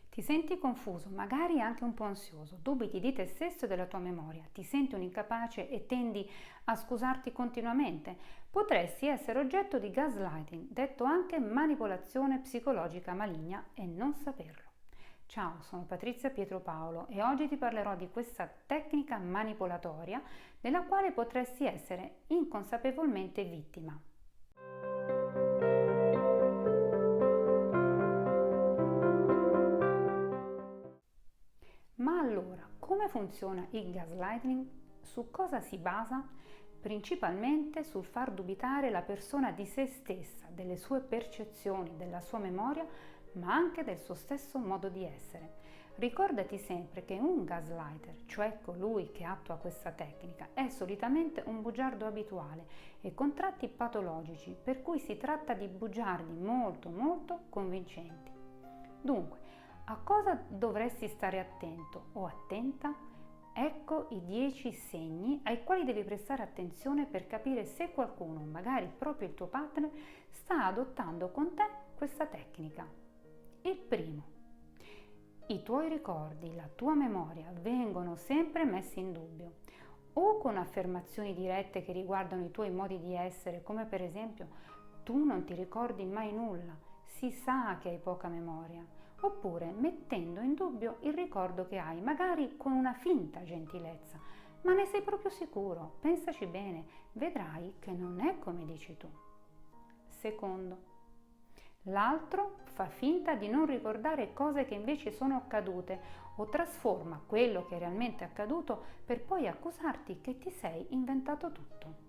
Ti senti confuso, magari anche un po' ansioso, dubiti di te stesso e della tua memoria, ti senti un incapace e tendi a scusarti continuamente. Potresti essere oggetto di gaslighting, detto anche manipolazione psicologica maligna, e non saperlo. Ciao, sono Patrizia Pietropaolo e oggi ti parlerò di questa tecnica manipolatoria della quale potresti essere inconsapevolmente vittima. Ma allora, come funziona il gaslighting? Su cosa si basa? Principalmente sul far dubitare la persona di se stessa, delle sue percezioni, della sua memoria, ma anche del suo stesso modo di essere. Ricordati sempre che un gaslighter, cioè colui che attua questa tecnica, è solitamente un bugiardo abituale e con tratti patologici, per cui si tratta di bugiardi molto convincenti. Dunque, a cosa dovresti stare attento o attenta? Ecco i 10 segni ai quali devi prestare attenzione per capire se qualcuno, magari proprio il tuo partner, sta adottando con te questa tecnica. Il primo: i tuoi ricordi, la tua memoria vengono sempre messi in dubbio, o con affermazioni dirette che riguardano i tuoi modi di essere, come per esempio tu non ti ricordi mai nulla, si sa che hai poca memoria, oppure mettendo in dubbio il ricordo che hai, magari con una finta gentilezza. Ma ne sei proprio sicuro? Pensaci bene, vedrai che non è come dici tu. Secondo, l'altro fa finta di non ricordare cose che invece sono accadute o trasforma quello che è realmente accaduto per poi accusarti che ti sei inventato tutto.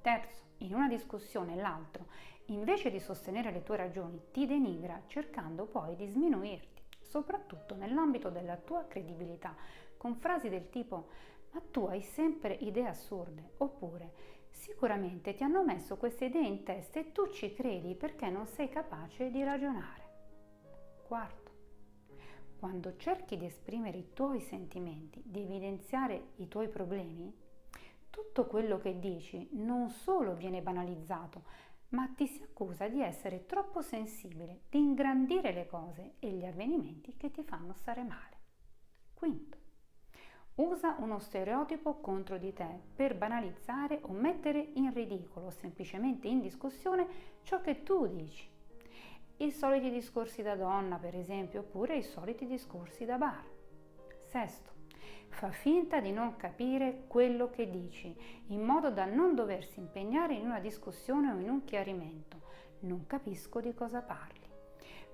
Terzo, in una discussione l'altro, invece di sostenere le tue ragioni, ti denigra cercando poi di sminuirti, soprattutto nell'ambito della tua credibilità, con frasi del tipo «Ma tu hai sempre idee assurde» oppure «Sicuramente ti hanno messo queste idee in testa e tu ci credi perché non sei capace di ragionare». Quarto, quando cerchi di esprimere i tuoi sentimenti, di evidenziare i tuoi problemi, tutto quello che dici non solo viene banalizzato, ma ti si accusa di essere troppo sensibile, di ingrandire le cose e gli avvenimenti che ti fanno stare male. Quinto, usa uno stereotipo contro di te per banalizzare o mettere in ridicolo o semplicemente in discussione ciò che tu dici. I soliti discorsi da donna, per esempio, oppure i soliti discorsi da bar. Sesto, fa finta di non capire quello che dici, in modo da non doversi impegnare in una discussione o in un chiarimento. Non capisco di cosa parli.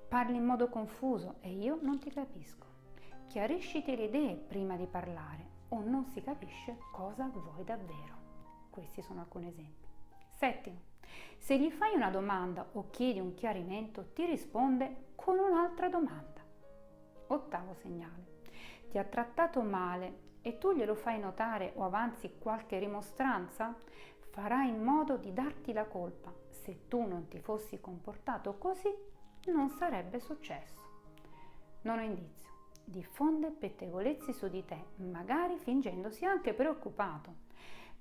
Parli in modo confuso e io non ti capisco. Chiarisciti le idee prima di parlare o non si capisce cosa vuoi davvero. Questi sono alcuni esempi. Settimo, se gli fai una domanda o chiedi un chiarimento, ti risponde con un'altra domanda. Ottavo segnale. Ti ha trattato male e tu glielo fai notare o avanzi qualche rimostranza? Farà in modo di darti la colpa. Se tu non ti fossi comportato così, non sarebbe successo. Nono indizio. Diffonde pettegolezzi su di te, magari fingendosi anche preoccupato.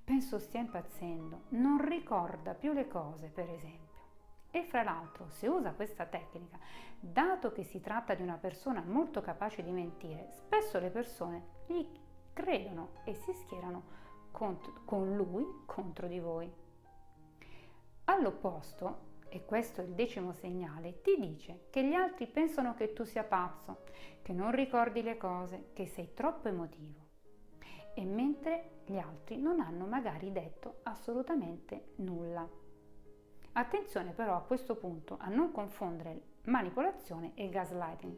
Penso stia impazzendo, non ricorda più le cose, per esempio. E fra l'altro, se usa questa tecnica, dato che si tratta di una persona molto capace di mentire, spesso le persone gli credono e si schierano con lui contro di voi. All'opposto, e questo è il 10° segnale, ti dice che gli altri pensano che tu sia pazzo, che non ricordi le cose, che sei troppo emotivo. E mentre gli altri non hanno magari detto assolutamente nulla. Attenzione però a questo punto a non confondere manipolazione e gaslighting.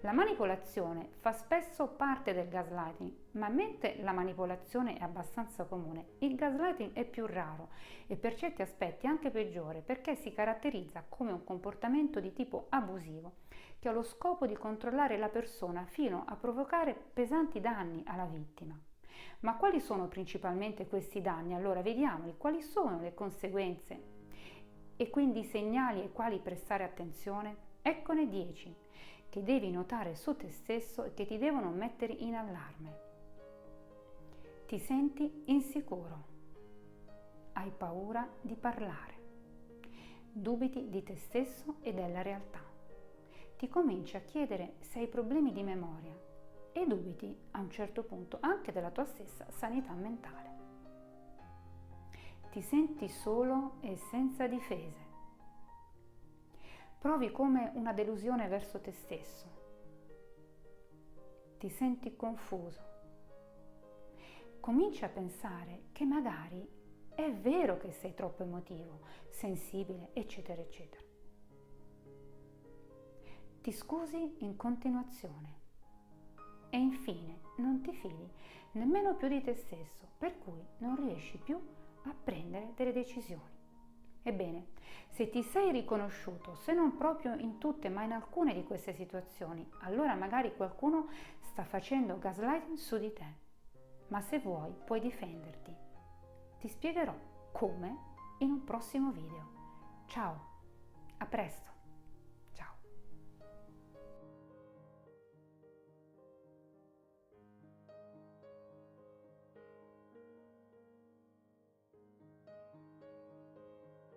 La manipolazione fa spesso parte del gaslighting, ma mentre la manipolazione è abbastanza comune, il gaslighting è più raro e per certi aspetti anche peggiore perché si caratterizza come un comportamento di tipo abusivo che ha lo scopo di controllare la persona fino a provocare pesanti danni alla vittima. Ma quali sono principalmente questi danni? Allora vediamoli, quali sono le conseguenze e quindi i segnali ai quali prestare attenzione? Eccone 10 che devi notare su te stesso e che ti devono mettere in allarme. Ti senti insicuro, hai paura di parlare, dubiti di te stesso e della realtà, ti cominci a chiedere se hai problemi di memoria e dubiti a un certo punto anche della tua stessa sanità mentale. Ti senti solo e senza difese. Provi come una delusione verso te stesso. Ti senti confuso. Cominci a pensare che magari è vero che sei troppo emotivo, sensibile, eccetera, eccetera. Ti scusi in continuazione e infine non ti fidi nemmeno più di te stesso, per cui non riesci più a prendere delle decisioni. Ebbene, se ti sei riconosciuto, se non proprio in tutte, ma in alcune di queste situazioni, allora magari qualcuno sta facendo gaslighting su di te. Ma se vuoi, puoi difenderti. Ti spiegherò come in un prossimo video. Ciao, a presto!